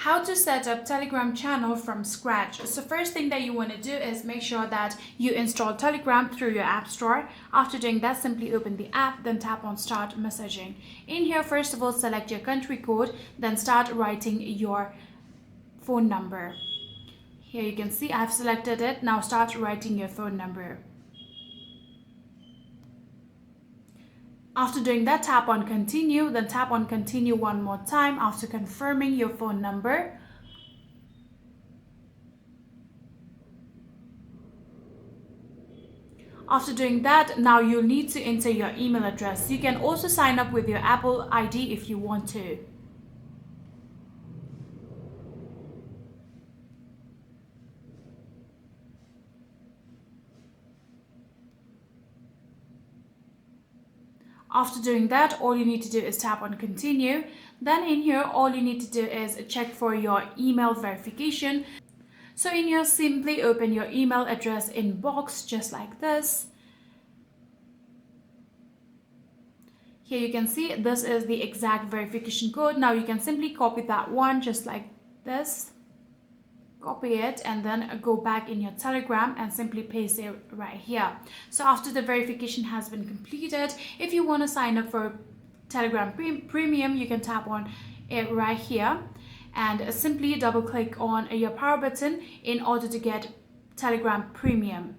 How to set up Telegram channel from scratch. So first thing that you want to do is make sure that you install Telegram through your app store. After doing that, simply open the app, then tap on start messaging. In here, first of all, select your country code, then start writing your phone number. Here you can see I've selected it. Now start writing your phone number. After doing that, tap on continue, then tap on continue one more time after confirming your phone number. After doing that, now you'll need to enter your email address. You can also sign up with your Apple ID if you want to. After doing that, all you need to do is tap on continue. Then in here, all you need to do is check for your email verification. So in here, simply open your email address inbox just like this. Here you can see this is the exact verification code. Now you can simply copy that one just like this. Copy it and then go back in your Telegram and simply paste it right here. So after the verification has been completed, if you want to sign up for Telegram Premium, you can tap on it right here and simply double click on your power button in order to get Telegram Premium.